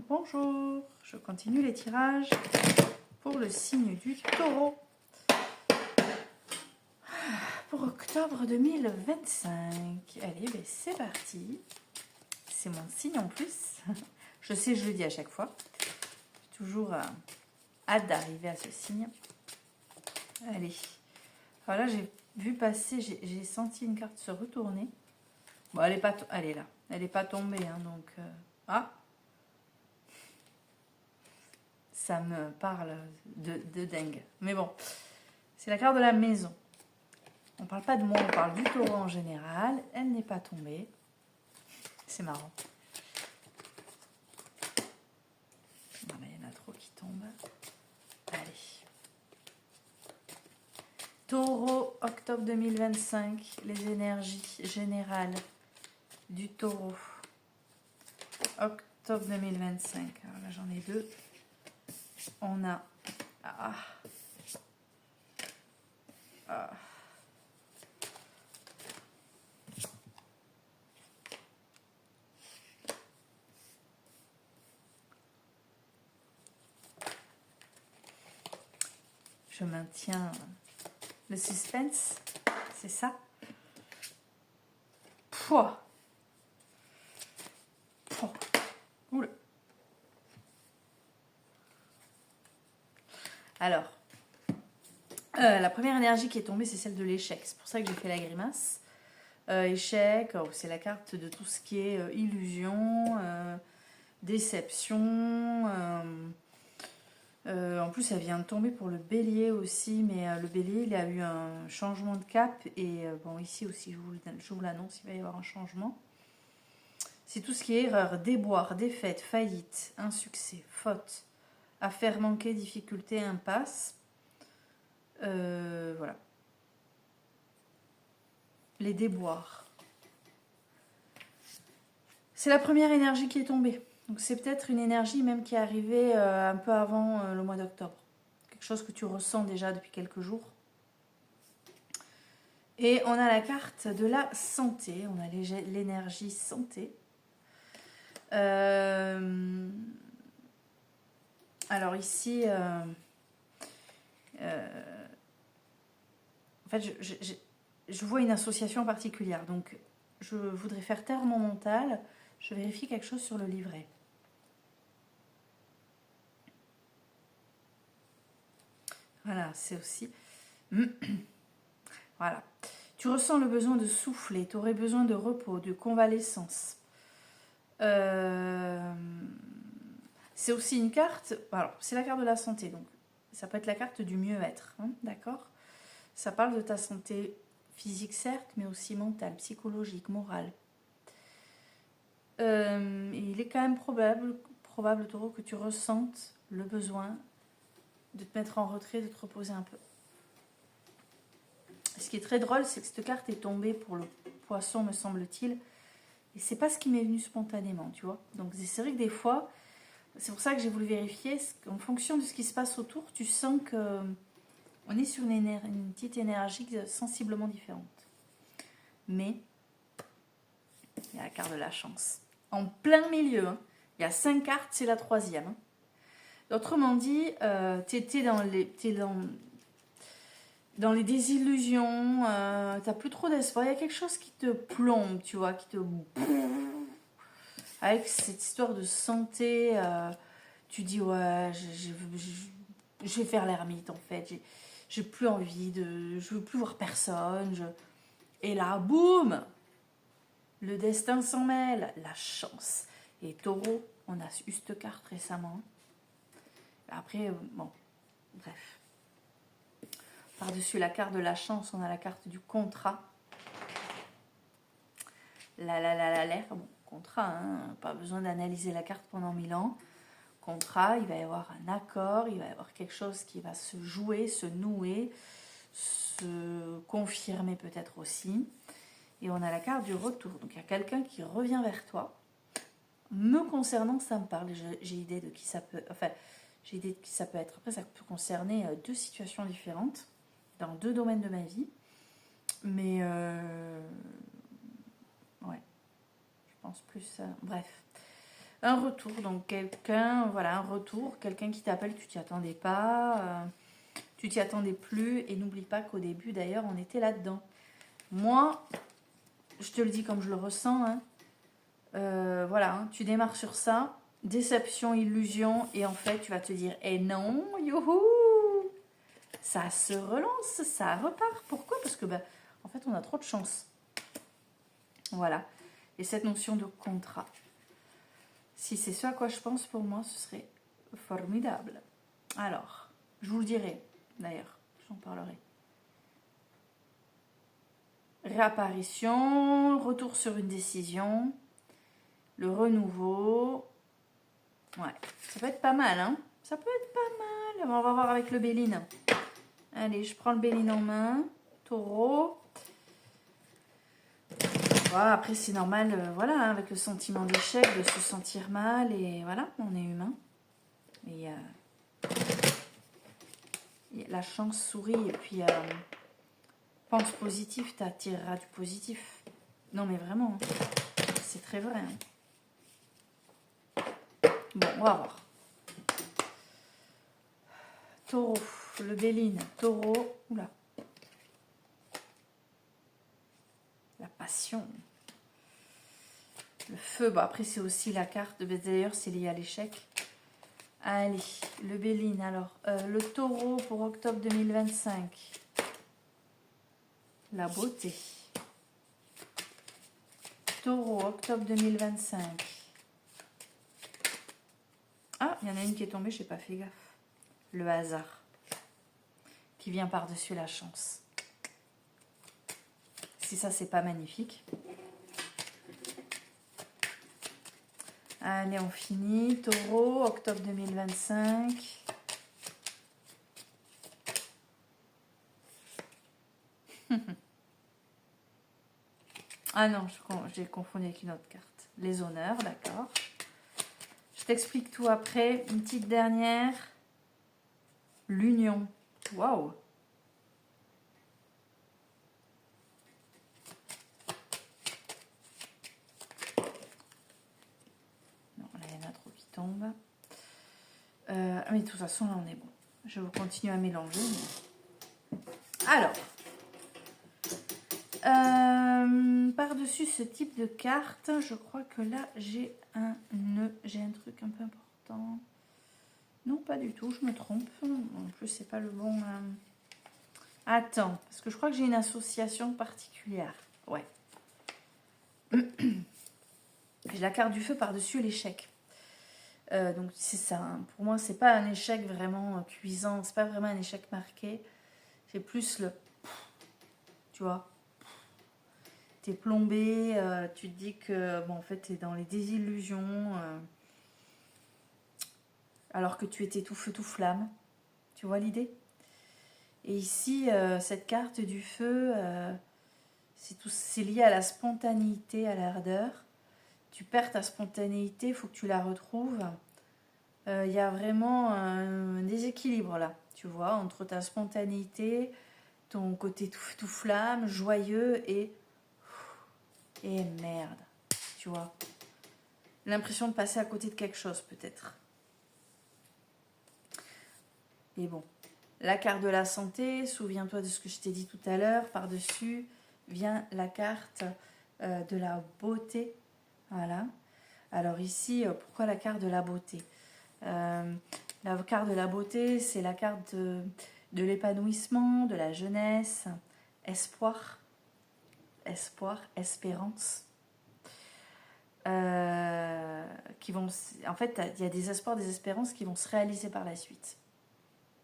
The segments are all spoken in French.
Bonjour, je continue les tirages pour le signe du Taureau pour octobre 2025. Allez, ben c'est parti. C'est mon signe en plus. Je sais, je le dis à chaque fois. J'ai toujours hâte d'arriver à ce signe. Allez. Alors là, j'ai vu passer, j'ai senti une carte se retourner. Bon, elle est pas, elle est là. Elle n'est pas tombée, hein, donc... Ah, ça me parle de dingue. Mais bon, c'est la carte de la maison. On ne parle pas de moi, on parle du Taureau en général. Elle n'est pas tombée. C'est marrant. Non, mais il y en a trop qui tombent. Allez. Taureau, octobre 2025. Les énergies générales du Taureau. Octobre 2025. Alors là, j'en ai deux. On a... Je maintiens le suspense, c'est ça. Pouah. Pouah. Oula. Alors, la première énergie qui est tombée, c'est celle de l'échec. C'est pour ça que j'ai fait la grimace. Échec, c'est la carte de tout ce qui est illusion, déception. En plus, elle vient de tomber pour le bélier aussi, mais le bélier, il a eu un changement de cap. Et bon, ici aussi, je vous l'annonce, il va y avoir un changement. C'est tout ce qui est erreur, déboire, défaite, faillite, insuccès, faute, affaire manquée, difficulté, impasse. Voilà. Les déboires. C'est la première énergie qui est tombée. Donc c'est peut-être une énergie même qui est arrivée un peu avant le mois d'octobre. Quelque chose que tu ressens déjà depuis quelques jours. Et on a la carte de la santé. On a l'énergie santé. Alors ici... en fait, je vois une association particulière. Donc, je voudrais faire taire mon mental. Je vérifie quelque chose sur le livret. Voilà, c'est aussi... Voilà. Tu ressens le besoin de souffler. Tu aurais besoin de repos, de convalescence. C'est aussi une carte... Alors, c'est la carte de la santé. Donc, ça peut être la carte du mieux-être. Hein, d'accord ? Ça parle de ta santé physique, certes, mais aussi mentale, psychologique, morale. Il est quand même probable, Taureau, que tu ressentes le besoin de te mettre en retrait, de te reposer un peu. Ce qui est très drôle, c'est que cette carte est tombée pour le poisson, me semble-t-il. Et c'est pas ce qui m'est venu spontanément, tu vois. Donc c'est vrai que des fois, c'est pour ça que j'ai voulu vérifier, en fonction de ce qui se passe autour, tu sens que on est sur une petite énergie sensiblement différente. Mais il y a la carte de la chance. En plein milieu, hein. Il y a 5 cartes, c'est la 3e. Hein. Autrement dit, t'es dans les désillusions, t'as plus trop d'espoir. Il y a quelque chose qui te plombe, tu vois, qui te... Avec cette histoire de santé, tu dis, ouais, je vais faire l'ermite, en fait. J'ai plus envie de... Je veux plus voir personne. Et là, boum, le destin s'en mêle, la chance. Et Taureau, on a eu cette carte récemment. Après, bon, bref. Par-dessus la carte de la chance, on a la carte du contrat. Bon, contrat, hein, pas besoin d'analyser la carte pendant 1000 ans. Contrat, il va y avoir un accord, il va y avoir quelque chose qui va se jouer, se nouer, se confirmer peut-être aussi. Et on a la carte du retour. Donc il y a quelqu'un qui revient vers toi. Me concernant, ça me parle. J'ai idée de qui ça peut... Enfin, j'ai idée de qui ça peut être. Après, ça peut concerner 2 situations différentes, dans 2 domaines de ma vie. Mais... ouais. Je pense plus... bref. un retour. Donc quelqu'un, voilà, un retour, quelqu'un qui t'appelle, tu t'y attendais pas, tu t'y attendais plus. Et n'oublie pas qu'au début, d'ailleurs, on était là-dedans. Moi, je te le dis comme je le ressens, hein, voilà, hein, tu démarres sur ça, déception, illusion, et en fait, tu vas te dire, eh non, youhou, ça se relance, ça repart. Pourquoi? Parce que, ben, en fait, on a trop de chance. Voilà. Et cette notion de contrat. Si c'est ce à quoi je pense, pour moi, ce serait formidable. Alors, je vous le dirai, d'ailleurs, j'en parlerai. Réapparition, retour sur une décision, le renouveau. Ouais, ça peut être pas mal, hein. Ça peut être pas mal. On va voir avec le Béline. Allez, je prends le Béline en main. Taureau. Voilà, après, c'est normal, voilà, hein, avec le sentiment d'échec, de se sentir mal. Et voilà, on est humain. Et la chance sourit. Et puis, pense positif, t'attireras du positif. Non, mais vraiment, c'est très vrai. Hein. Bon, on va voir. Taureau, le Béline, taureau. Oula. La passion. Le feu, bon après c'est aussi la carte, d'ailleurs c'est lié à l'échec. Allez, le Béline alors. Le taureau pour octobre 2025. La beauté. Taureau, octobre 2025. Ah, il y en a une qui est tombée, je n'ai pas fait gaffe. Le hasard. Qui vient par-dessus la chance. Si ça, c'est pas magnifique. Allez, on finit. Taureau, octobre 2025. Ah non, j'ai confondu avec une autre carte. Les honneurs, d'accord. Je t'explique tout après. Une petite dernière. L'union. Waouh! Non, là, il y en a trop qui tombent. Mais de toute façon, là, on est bon. Je vais continuer à mélanger. Mais... Alors, par-dessus ce type de carte, je crois que là, j'ai un nœud. J'ai un truc un peu important. Non, pas du tout, je me trompe. En plus, c'est pas le bon... Attends, parce que je crois que j'ai une association particulière. Ouais. J'ai la carte du feu par-dessus l'échec. Donc c'est ça. Hein. Pour moi, c'est pas un échec vraiment cuisant. C'est pas vraiment un échec marqué. C'est plus le... Tu vois, t'es plombé, tu te dis que bon, en fait t'es dans les désillusions, alors que tu étais tout feu tout flamme, tu vois l'idée. Et ici cette carte du feu, c'est lié à la spontanéité, à l'ardeur. Tu perds ta spontanéité, il faut que tu la retrouves. Il y a vraiment un déséquilibre là, tu vois, entre ta spontanéité, ton côté tout flamme, joyeux et merde, tu vois. L'impression de passer à côté de quelque chose, peut-être. Et bon, la carte de la santé, souviens-toi de ce que je t'ai dit tout à l'heure, par-dessus vient la carte de la beauté. Voilà. Alors ici, pourquoi la carte de la beauté? La carte de la beauté, c'est la carte de l'épanouissement, de la jeunesse, espoir, espérance. Qui vont, en fait, il y a des espoirs, des espérances qui vont se réaliser par la suite.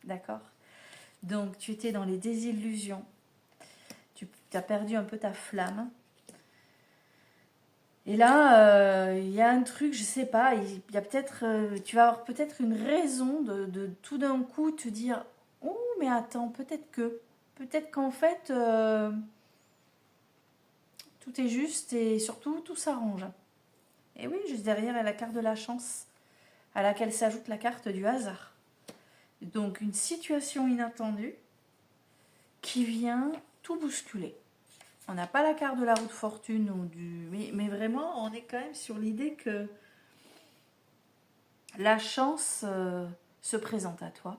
D'accord? Donc, tu étais dans les désillusions. Tu as perdu un peu ta flamme. Et là, il y a un truc, je sais pas, il y a peut-être, tu vas avoir peut-être une raison de tout d'un coup te dire, oh, mais attends, peut-être qu'en fait, tout est juste et surtout, tout s'arrange. Et oui, juste derrière, il y a la carte de la chance, à laquelle s'ajoute la carte du hasard. Donc, une situation inattendue qui vient tout bousculer. On n'a pas la carte de la roue de fortune, ou mais vraiment, on est quand même sur l'idée que La chance se présente à toi.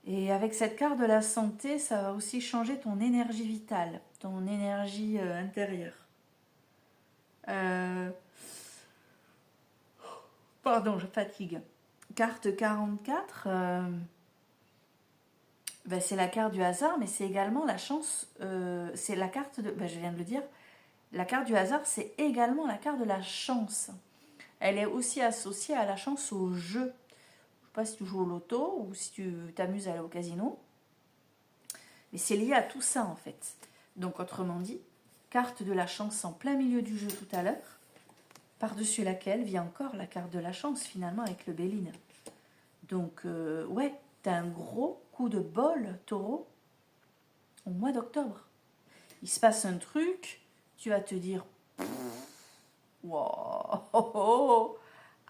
Et avec cette carte de la santé, ça va aussi changer ton énergie vitale, ton énergie intérieure. Pardon, je fatigue. Carte 44, ben c'est la carte du hasard, mais c'est également la chance. C'est la carte de. Ben je viens de le dire. La carte du hasard, c'est également la carte de la chance. Elle est aussi associée à la chance au jeu. Je ne sais pas si tu joues au loto ou si tu t'amuses à aller au casino. Mais c'est lié à tout ça en fait. Donc autrement dit, carte de la chance en plein milieu du jeu tout à l'heure, par-dessus laquelle vient encore la carte de la chance finalement avec le Béline. Donc ouais, t'as un gros coup de bol, taureau, au mois d'octobre. Il se passe un truc, tu vas te dire, wow, oh, oh.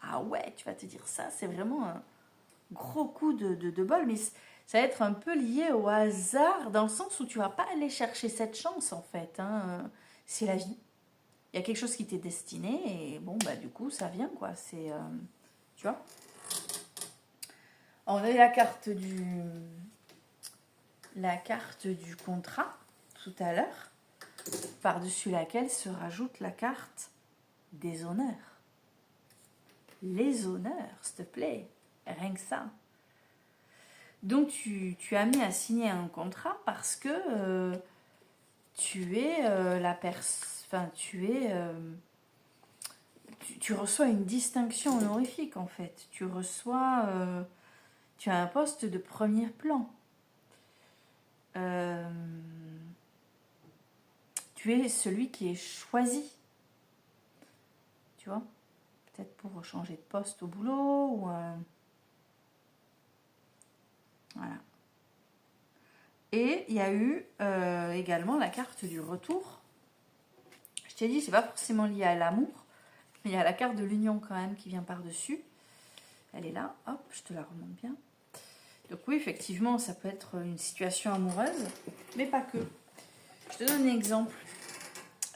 Ah ouais, tu vas te dire ça, c'est vraiment un gros coup de bol, mais ça va être un peu lié au hasard, dans le sens où tu vas pas aller chercher cette chance en fait. Hein. C'est la vie. Il y a quelque chose qui t'est destiné et bon, bah du coup, ça vient quoi. C'est, tu vois. On a la carte du contrat tout à l'heure, par-dessus laquelle se rajoute la carte des honneurs. Les honneurs, s'il te plaît, rien que ça. Donc tu as mis à signer un contrat parce que tu es la personne, enfin tu reçois une distinction honorifique en fait. Tu as un poste de premier plan. Tu es celui qui est choisi. Tu vois, peut-être pour changer de poste au boulot ou voilà. Et il y a eu également la carte du retour. Je t'ai dit, c'est pas forcément lié à l'amour, mais il y a la carte de l'union quand même qui vient par-dessus. Elle est là, hop, je te la remonte bien. Donc oui, effectivement, ça peut être une situation amoureuse, mais pas que. Je te donne un exemple.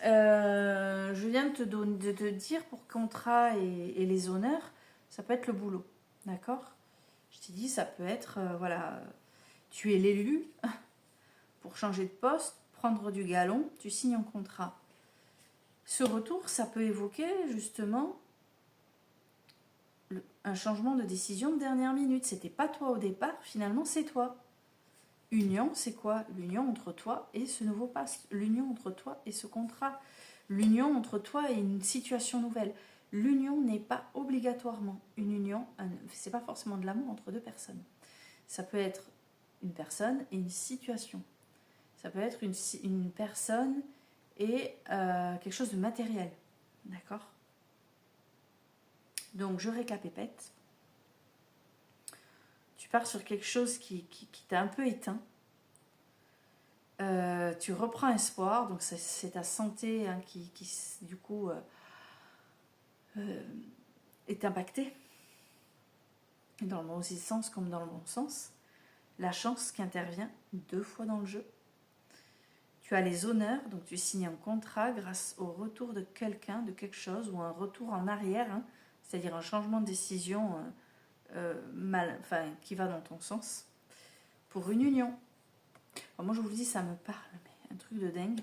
Je viens de te dire pour contrat et les honneurs, ça peut être le boulot, d'accord? Je t'ai dit, ça peut être, voilà, tu es l'élu pour changer de poste, prendre du galon, tu signes un contrat. Ce retour, ça peut évoquer justement un changement de décision de dernière minute. C'était pas toi au départ, finalement c'est toi. Union, c'est quoi? L'union entre toi et ce nouveau poste. L'union entre toi et ce contrat. L'union entre toi et une situation nouvelle. L'union n'est pas obligatoirement une union, c'est pas forcément de l'amour entre deux personnes. Ça peut être une personne et une situation. Ça peut être une personne et quelque chose de matériel. D'accord? Donc je récapépète. Tu pars sur quelque chose qui t'a un peu éteint. Tu reprends espoir, donc c'est ta santé hein, qui du coup est impactée, dans le mauvais sens comme dans le bon sens. La chance qui intervient 2 fois dans le jeu. Tu as les honneurs, donc tu signes un contrat grâce au retour de quelqu'un, de quelque chose, ou un retour en arrière, hein, c'est-à-dire un changement de décision qui va dans ton sens, pour une union. Alors moi je vous le dis, ça me parle, mais un truc de dingue.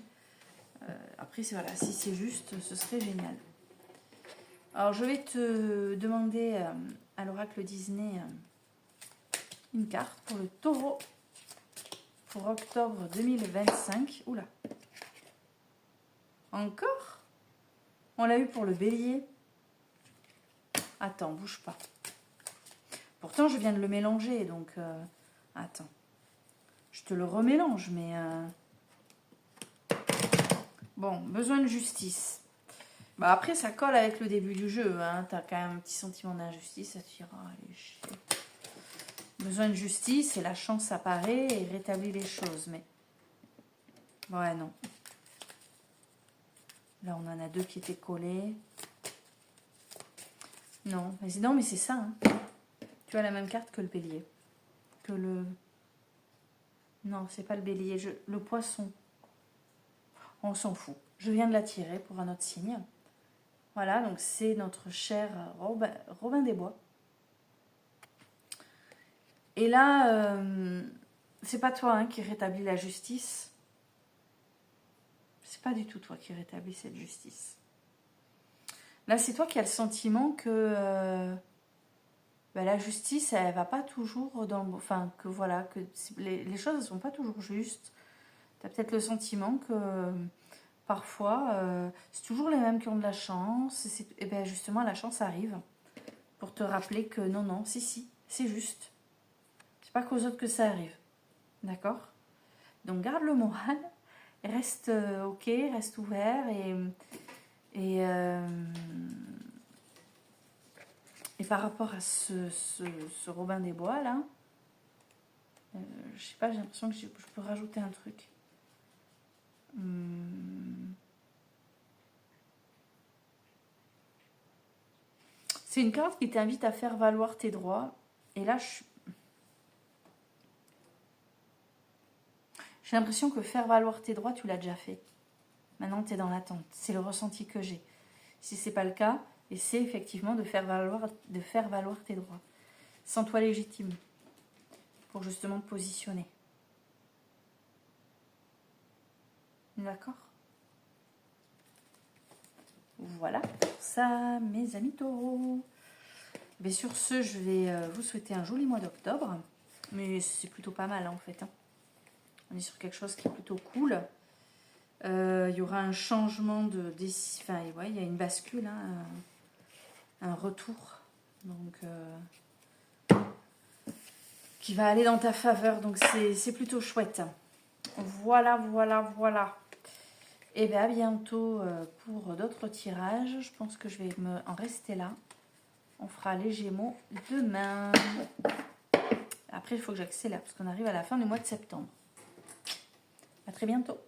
Après, voilà, si c'est juste, ce serait génial. Alors, je vais te demander à l'oracle Disney une carte pour le taureau pour octobre 2025. Oula. Encore? On l'a eu pour le bélier. Attends, bouge pas. Pourtant, je viens de le mélanger, donc... attends. Je te le remélange, mais... Bon, besoin de justice. Bah après, ça colle avec le début du jeu. Hein. T'as quand même un petit sentiment d'injustice. Ça te dira, allez, besoin de justice et la chance apparaît et rétablit les choses. Mais ouais, non. Là, on en a 2 qui étaient collés. Non, mais c'est ça. Hein. Tu as la même carte que le bélier. Que le... Non, c'est pas le bélier. Le poisson. On s'en fout. Je viens de la tirer pour un autre signe. Voilà, donc c'est notre cher Robin des Bois. Et là, c'est pas toi hein, qui rétablit la justice. C'est pas du tout toi qui rétablis cette justice. Là, c'est toi qui as le sentiment que la justice, elle va pas toujours dans... Enfin, que voilà, que les choses ne sont pas toujours justes. Tu as peut-être le sentiment que parfois, c'est toujours les mêmes qui ont de la chance. Et bien justement, la chance arrive pour te rappeler que non, non, si, c'est juste. C'est pas qu'aux autres que ça arrive. D'accord? Donc garde le moral, reste ok, reste ouvert et par rapport à ce Robin des Bois là, je sais pas, j'ai l'impression que je peux rajouter un truc. C'est une carte qui t'invite à faire valoir tes droits. Et là, j'ai l'impression que faire valoir tes droits, tu l'as déjà fait. Maintenant, tu es dans l'attente. C'est le ressenti que j'ai. Si c'est pas le cas, essaie effectivement de faire valoir tes droits. Sens-toi légitime pour justement te positionner. D'accord? Voilà pour ça, mes amis taureaux. Mais sur ce, je vais vous souhaiter un joli mois d'octobre. Mais c'est plutôt pas mal en fait. Hein. On est sur quelque chose qui est plutôt cool. Il y aura un changement de décision. Enfin, ouais, il y a une bascule, hein, un retour. Donc, qui va aller dans ta faveur. Donc, c'est plutôt chouette. Voilà, voilà, voilà. Et bien, à bientôt pour d'autres tirages. Je pense que je vais en rester là. On fera les Gémeaux demain. Après, il faut que j'accélère parce qu'on arrive à la fin du mois de septembre. À très bientôt.